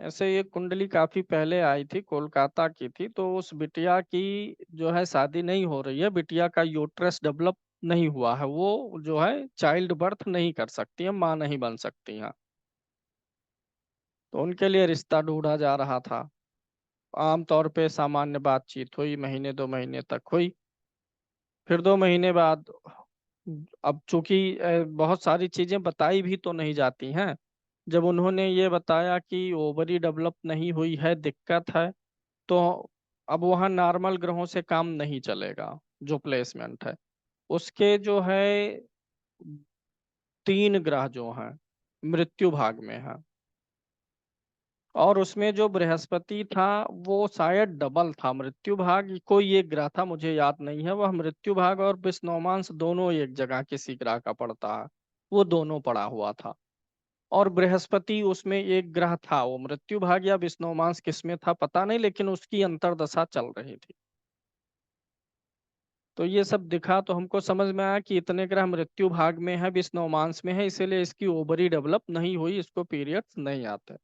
ऐसे ये कुंडली काफी पहले आई थी, कोलकाता की थी, तो उस बिटिया की जो है शादी नहीं हो रही है, बिटिया का यूट्रस डेवलप नहीं हुआ है, वो जो है चाइल्ड बर्थ नहीं कर सकती है, माँ नहीं बन सकती हैं। तो उनके लिए रिश्ता ढूंढा जा रहा था। आमतौर पे सामान्य बातचीत हुई, महीने 2 महीने तक हुई। फिर 2 महीने बाद, अब चूंकि बहुत सारी चीजें बताई भी तो नहीं जाती हैं, जब उन्होंने ये बताया कि ओवरी डेवलप नहीं हुई है, दिक्कत है, तो अब वहाँ नॉर्मल ग्रहों से काम नहीं चलेगा। जो प्लेसमेंट है उसके जो है, 3 ग्रह जो हैं मृत्यु भाग में है, और उसमें जो बृहस्पति था वो शायद डबल था। मृत्यु भाग कोई एक ग्रह था, मुझे याद नहीं है, वह मृत्यु भाग और विष्णुमांस दोनों एक जगह किसी ग्रह का पड़ता है, वो दोनों पड़ा हुआ था। और बृहस्पति उसमें एक ग्रह था, वो मृत्यु भाग या विष्णुमांस किसमें था पता नहीं, लेकिन उसकी अंतर्दशा चल रही थी। तो ये सब दिखा तो हमको समझ में आया कि इतने ग्रह मृत्यु भाग में है, विष्णुमांस में है, इसीलिए इसकी ओवरी डेवलप नहीं हुई, इसको पीरियड्स नहीं आते।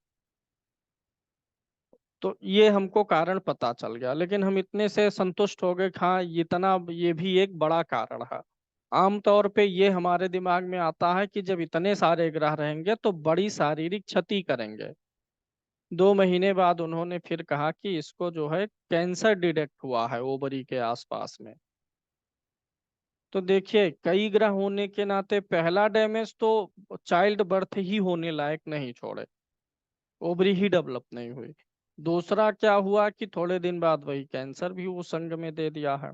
तो ये हमको कारण पता चल गया, लेकिन हम इतने से संतुष्ट हो गए कि हाँ इतना, ये भी एक बड़ा कारण है। आमतौर पे ये हमारे दिमाग में आता है कि जब इतने सारे ग्रह रहेंगे तो बड़ी शारीरिक क्षति करेंगे। 2 महीने बाद उन्होंने फिर कहा कि इसको जो है कैंसर डिटेक्ट हुआ है ओवरी के आसपास में। तो देखिए कई ग्रह होने के नाते पहला डैमेज तो चाइल्ड बर्थ ही होने लायक नहीं छोड़े, ओवरी ही डेवलप नहीं हुई। दूसरा क्या हुआ कि थोड़े दिन बाद वही कैंसर भी उस संग में दे दिया है।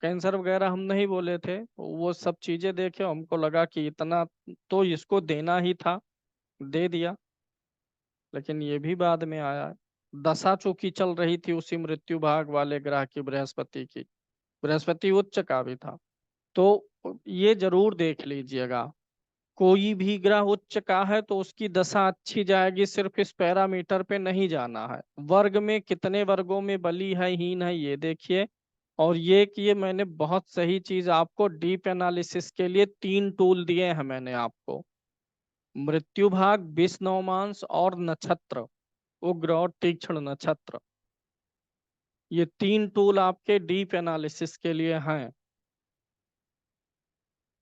कैंसर वगैरह हम नहीं बोले थे, वो सब चीजें देखे हमको लगा कि इतना तो इसको देना ही था, दे दिया। लेकिन ये भी बाद में आया, दशा चूंकि चल रही थी उसी मृत्यु भाग वाले ग्रह की, बृहस्पति की, बृहस्पति उच्च का भी था। तो ये जरूर देख लीजिएगा, कोई भी ग्रह उच्च का है तो उसकी दशा अच्छी जाएगी, सिर्फ इस पैरामीटर पे नहीं जाना है। वर्ग में कितने वर्गों में बली है, हीन है, ये देखिए। और ये कि ये मैंने बहुत सही चीज आपको डीप एनालिसिस के लिए 3 टूल दिए हैं मैंने आपको। मृत्यु भाग, विष नवमांश और नक्षत्र, उग्र और तीक्ष्ण नक्षत्र। ये 3 टूल आपके डीप एनालिसिस के लिए हैं।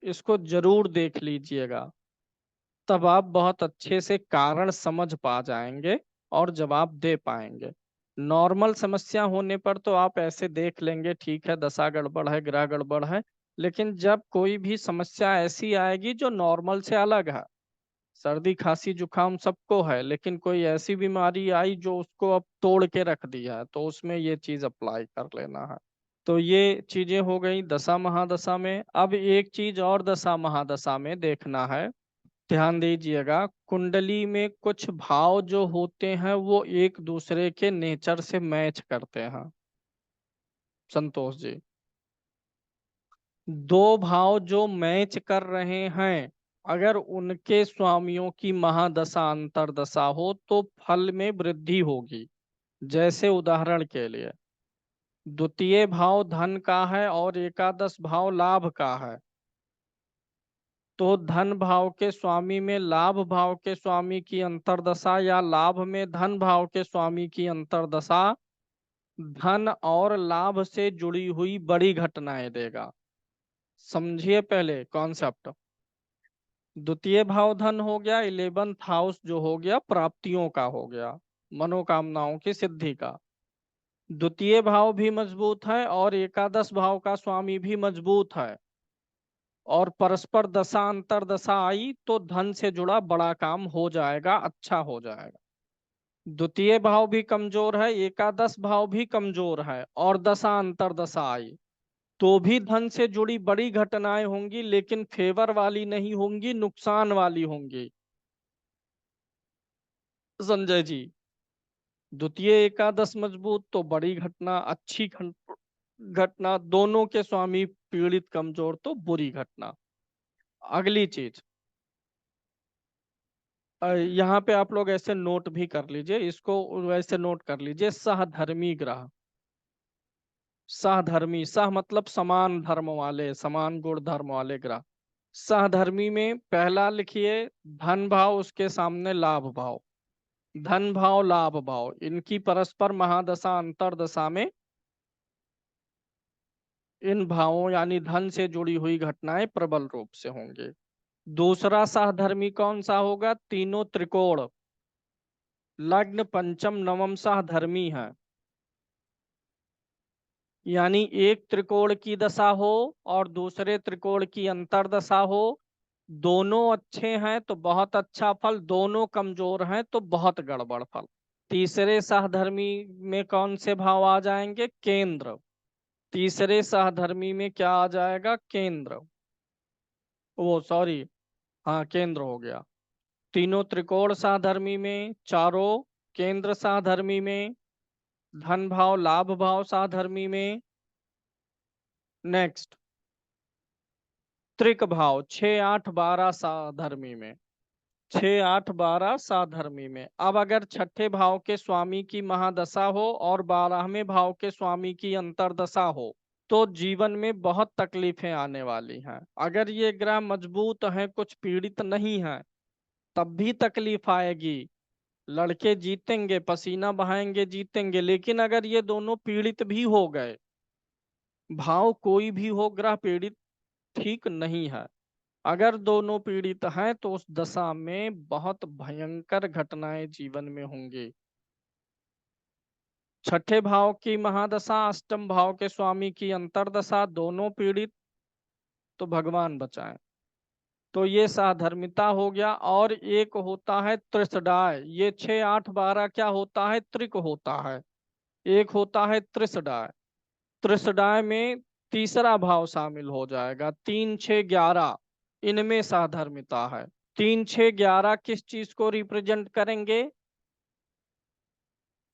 इसको जरूर देख लीजिएगा, तब आप बहुत अच्छे से कारण समझ पा जाएंगे और जवाब दे पाएंगे। नॉर्मल समस्या होने पर तो आप ऐसे देख लेंगे, ठीक है दशा गड़बड़ है, ग्रह गड़बड़ है। लेकिन जब कोई भी समस्या ऐसी आएगी जो नॉर्मल से अलग है, सर्दी खांसी जुकाम सबको है, लेकिन कोई ऐसी बीमारी आई जो उसको अब तोड़ के रख दिया है, तो उसमें ये चीज अप्लाई कर लेना है। तो ये चीजें हो गई दशा महादशा में। अब एक चीज और दशा महादशा में देखना है, ध्यान दीजिएगा। कुंडली में कुछ भाव जो होते हैं वो एक दूसरे के नेचर से मैच करते हैं संतोष जी। दो भाव जो मैच कर रहे हैं, अगर उनके स्वामियों की महादशा अंतरदशा हो तो फल में वृद्धि होगी। जैसे उदाहरण के लिए, द्वितीय भाव धन का है और एकादश भाव लाभ का है, तो धन भाव के स्वामी में लाभ भाव के स्वामी की अंतरदशा या लाभ में धन भाव के स्वामी की अंतरदशा धन और लाभ से जुड़ी हुई बड़ी घटनाएं देगा। समझिए पहले कॉन्सेप्ट। द्वितीय भाव धन हो गया, 11th हाउस जो हो गया प्राप्तियों का हो गया, मनोकामनाओं की सिद्धि का। द्वितीय भाव भी मजबूत है और एकादश भाव का स्वामी भी मजबूत है, और परस्पर दशा अंतर दशा आई तो धन से जुड़ा बड़ा काम हो जाएगा, अच्छा हो जाएगा। द्वितीय भाव भी कमजोर है, एकादश भाव भी कमजोर है, और दशा अंतर दशा आई तो भी धन से जुड़ी बड़ी घटनाएं होंगी, लेकिन फेवर वाली नहीं होंगी, नुकसान वाली होंगी। संजय जी, द्वितीय एकादश मजबूत तो बड़ी घटना, अच्छी घटना, दोनों के स्वामी पीड़ित कमजोर तो बुरी घटना। अगली चीज, यहाँ पे आप लोग ऐसे नोट भी कर लीजिए, इसको वैसे नोट कर लीजिए, सहधर्मी ग्रह। सहधर्मी, सह मतलब समान धर्म वाले, समान गुण धर्म वाले ग्रह। सहधर्मी में पहला लिखिए धन भाव, उसके सामने लाभ भाव। धन भाव लाभ भाव इनकी परस्पर महादशा अंतरदशा में इन भावों यानी धन से जुड़ी हुई घटनाएं प्रबल रूप से होंगे। दूसरा सहधर्मी कौन सा होगा? तीनों त्रिकोण, लग्न पंचम नवम सहधर्मी है। यानी एक त्रिकोण की दशा हो और दूसरे त्रिकोण की अंतरदशा हो, दोनों अच्छे हैं तो बहुत अच्छा फल, दोनों कमजोर हैं तो बहुत गड़बड़ फल। तीसरे सहधर्मी में कौन से भाव आ जाएंगे? केंद्र। तीसरे सहधर्मी में क्या आ जाएगा? केंद्र। वो सॉरी, हाँ केंद्र हो गया। तीनों त्रिकोण सहधर्मी में, चारों केंद्र सहधर्मी में, धन भाव लाभ भाव सहधर्मी में। नेक्स्ट, त्रिक भाव 6 8 12 साधर्मी में, 6 8 12 साधर्मी में। अब अगर छठे भाव के स्वामी की महादशा हो और 12वें भाव के स्वामी की अंतरदशा हो तो जीवन में बहुत तकलीफें आने वाली हैं। अगर ये ग्रह मजबूत हैं, कुछ पीड़ित नहीं है, तब भी तकलीफ आएगी। लड़के जीतेंगे, पसीना बहाएंगे, जीतेंगे, लेकिन अगर ये दोनों पीड़ित भी हो गए, भाव कोई भी हो, ग्रह पीड़ित ठीक नहीं है, अगर दोनों पीड़ित हैं तो उस दशा में बहुत भयंकर घटनाएं जीवन में होंगी। छठे भाव की महादशा, अष्टम भाव के स्वामी की अंतरदशा, दोनों पीड़ित तो भगवान बचाएं। तो ये साधर्मिता हो गया। और एक होता है त्रिसडाय, ये 6 8 12 क्या होता है? त्रिक होता है। एक होता है त्रिसडाय। त्रिसडाय में तीसरा भाव शामिल हो जाएगा, 3 6 11, इनमें साधर्मिता है। 3 6 11 किस चीज को रिप्रेजेंट करेंगे?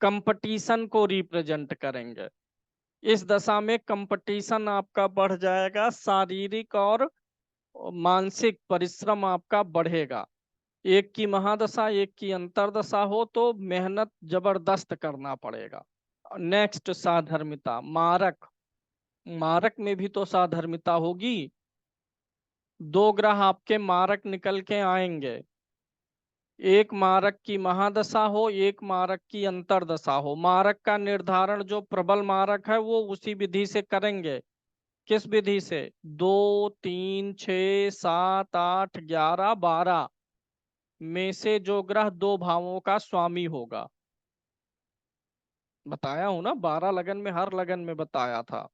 कंपटीशन को रिप्रेजेंट करेंगे। इस दशा में कंपटीशन आपका बढ़ जाएगा, शारीरिक और मानसिक परिश्रम आपका बढ़ेगा। एक की महादशा एक की अंतरदशा हो तो मेहनत जबरदस्त करना पड़ेगा। नेक्स्ट, साधर्मिता मारक। मारक में भी तो साधर्मिता होगी। दो ग्रह आपके मारक निकल के आएंगे, एक मारक की महादशा हो, एक मारक की अंतर्दशा हो। मारक का निर्धारण जो प्रबल मारक है वो उसी विधि से करेंगे। किस विधि से? 2 3 6 7 8 11 12 में से जो ग्रह दो भावों का स्वामी होगा। बताया हूं ना, 12 लगन में, हर लगन में बताया था।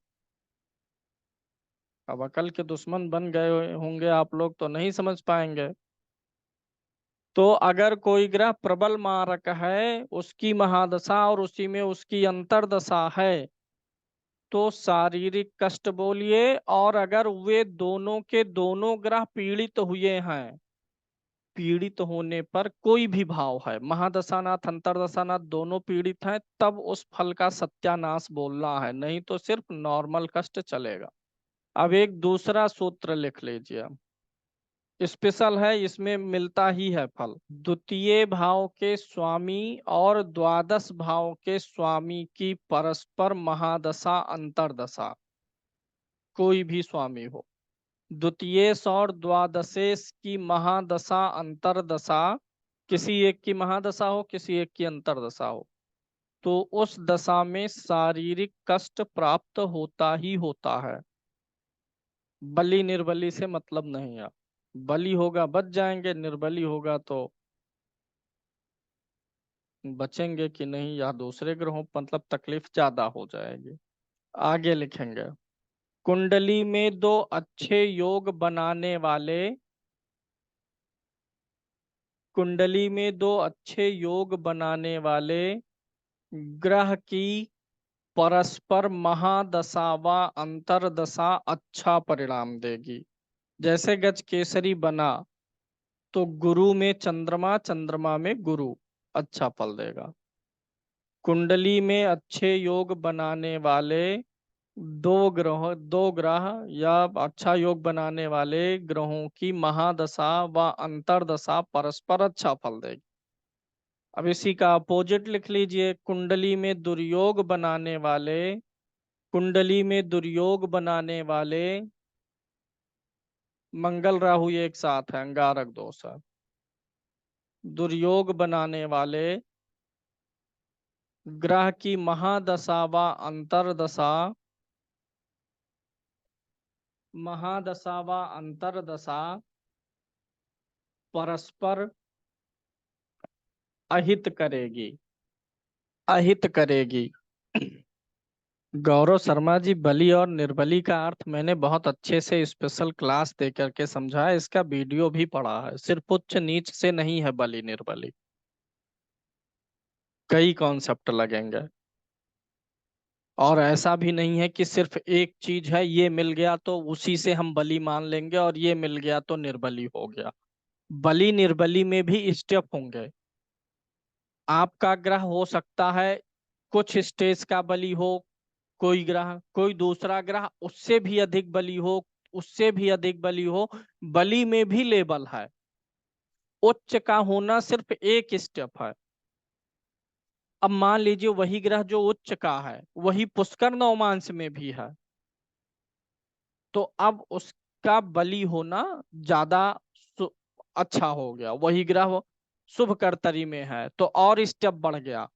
अब अकल के दुश्मन बन गए होंगे आप लोग तो नहीं समझ पाएंगे। तो अगर कोई ग्रह प्रबल मारक है, उसकी महादशा और उसी में उसकी अंतर्दशा है, तो शारीरिक कष्ट बोलिए। और अगर वे दोनों के दोनों ग्रह पीड़ित हुए हैं, पीड़ित होने पर कोई भी भाव है, महादशानाथ अंतर्दशानाथ दोनों पीड़ित हैं, तब उस फल का सत्यानाश बोलना है, नहीं तो सिर्फ नॉर्मल कष्ट चलेगा। अब एक दूसरा सूत्र लिख लीजिए, स्पेशल है, इसमें मिलता ही है फल। द्वितीय भाव के स्वामी और द्वादश भाव के स्वामी की परस्पर महादशा अंतर्दशा, कोई भी स्वामी हो, द्वितीयेश और द्वादशेश की महादशा अंतर्दशा, किसी एक की महादशा हो, किसी एक की अंतर्दशा हो, तो उस दशा में शारीरिक कष्ट प्राप्त होता ही होता है। बलि निर्बली से मतलब नहीं है। बलि होगा बच जाएंगे, निर्बली होगा तो बचेंगे कि नहीं, या दूसरे ग्रहों मतलब तकलीफ ज्यादा हो जाएगी। आगे लिखेंगे, कुंडली में दो अच्छे योग बनाने वाले, कुंडली में दो अच्छे योग बनाने वाले ग्रह की परस्पर महादशा व अंतर्दशा अच्छा परिणाम देगी। जैसे गज केसरी बना तो गुरु में चंद्रमा, चंद्रमा में गुरु, अच्छा फल देगा। कुंडली में अच्छे योग बनाने वाले दो ग्रह या अच्छा योग बनाने वाले ग्रहों की महादशा व अंतर्दशा परस्पर अच्छा फल देगी। अब इसी का अपोजिट लिख लीजिए, कुंडली में दुर्योग बनाने वाले, कुंडली में दुर्योग बनाने वाले, मंगल राहु एक साथ है, अंगारक दोष है, दुर्योग बनाने वाले ग्रह की महादशा व अंतर्दशा, महादशा व अंतर्दशा परस्पर अहित करेगी, अहित करेगी। गौरव शर्मा जी, बलि और निर्बली का अर्थ मैंने बहुत अच्छे से स्पेशल क्लास दे करके समझाया, इसका वीडियो भी पड़ा है। सिर्फ उच्च नीच से नहीं है बलि निर्बली, कई कॉन्सेप्ट लगेंगे। और ऐसा भी नहीं है कि सिर्फ एक चीज है, ये मिल गया तो उसी से हम बलि मान लेंगे और ये मिल गया तो निर्बली हो गया। बलि निर्बली में भी स्टेप होंगे। आपका ग्रह हो सकता है कुछ स्टेज का बलि हो, कोई ग्रह, कोई दूसरा ग्रह उससे भी अधिक बलि हो, उससे भी अधिक बलि हो। बलि में भी लेवल है, उच्च का होना सिर्फ एक स्टेप है। अब मान लीजिए वही ग्रह जो उच्च का है वही पुष्कर नवमांश में भी है, तो अब उसका बलि होना ज्यादा सु- अच्छा हो गया। वही ग्रह शुभ कर्तरी में है तो और स्टेप बढ़ गया।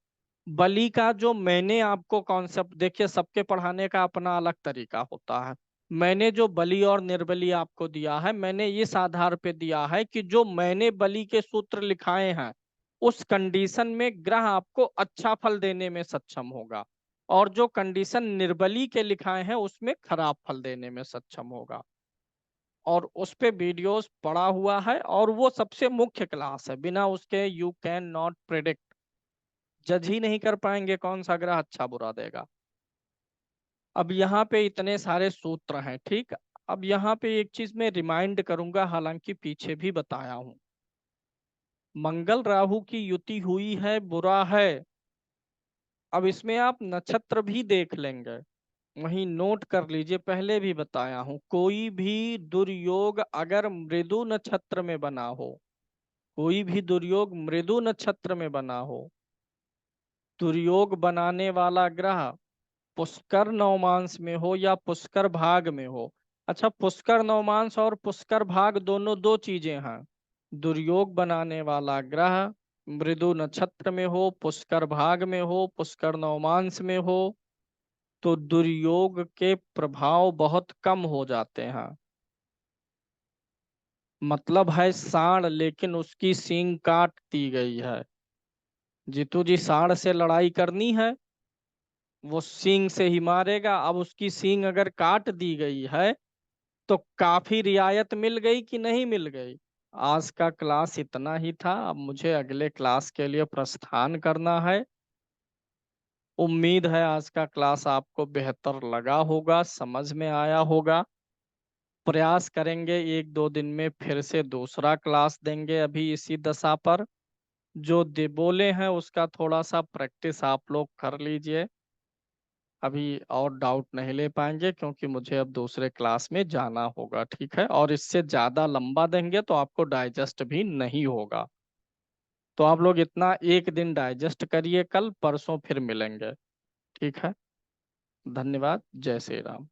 बलि का जो मैंने आपको कॉन्सेप्ट, देखिए सबके पढ़ाने का अपना अलग तरीका होता है। मैंने जो बलि और निर्बली आपको दिया है, मैंने इस आधार पे दिया है कि जो मैंने बलि के सूत्र लिखाए हैं उस कंडीशन में ग्रह आपको अच्छा फल देने में सक्षम होगा, और जो कंडीशन निर्बली के लिखाए हैं उसमें खराब फल देने में सक्षम होगा। और उस पे वीडियोस पड़ा हुआ है, और वो सबसे मुख्य क्लास है, बिना उसके यू कैन नॉट प्रिडिक्ट, जज ही नहीं कर पाएंगे कौन सा ग्रह अच्छा बुरा देगा। अब यहाँ पे इतने सारे सूत्र हैं, ठीक। अब यहाँ पे एक चीज मैं रिमाइंड करूंगा, हालांकि पीछे भी बताया हूं, मंगल राहु की युति हुई है, बुरा है। अब इसमें आप नक्षत्र भी देख लेंगे, वहीं नोट कर लीजिए, पहले भी बताया हूं, कोई भी दुर्योग अगर मृदु नक्षत्र में बना हो, कोई भी दुर्योग मृदु नक्षत्र में बना हो, दुर्योग बनाने वाला ग्रह पुष्कर नवमांश में हो या पुष्कर भाग में हो। अच्छा, पुष्कर नवमांश और पुष्कर भाग दोनों दो चीजें हैं। दुर्योग बनाने वाला ग्रह मृदु नक्षत्र में हो, पुष्कर भाग में हो, पुष्कर नवमांश में हो, तो दुर्योग के प्रभाव बहुत कम हो जाते हैं। मतलब है सांड, लेकिन उसकी सींग काट दी गई है। जीतू जी, सांड से लड़ाई करनी है, वो सींग से ही मारेगा। अब उसकी सींग अगर काट दी गई है तो काफी रियायत मिल गई कि नहीं मिल गई। आज का क्लास इतना ही था, अब मुझे अगले क्लास के लिए प्रस्थान करना है। उम्मीद है आज का क्लास आपको बेहतर लगा होगा, समझ में आया होगा। प्रयास करेंगे एक दो दिन में फिर से दूसरा क्लास देंगे अभी इसी दशा पर। जो दे बोले हैं उसका थोड़ा सा प्रैक्टिस आप लोग कर लीजिए। अभी और डाउट नहीं ले पाएंगे क्योंकि मुझे अब दूसरे क्लास में जाना होगा, ठीक है। और इससे ज्यादा लंबा देंगे तो आपको डाइजेस्ट भी नहीं होगा। तो आप लोग इतना एक दिन डाइजेस्ट करिए, कल परसों फिर मिलेंगे, ठीक है। धन्यवाद। जय श्री राम।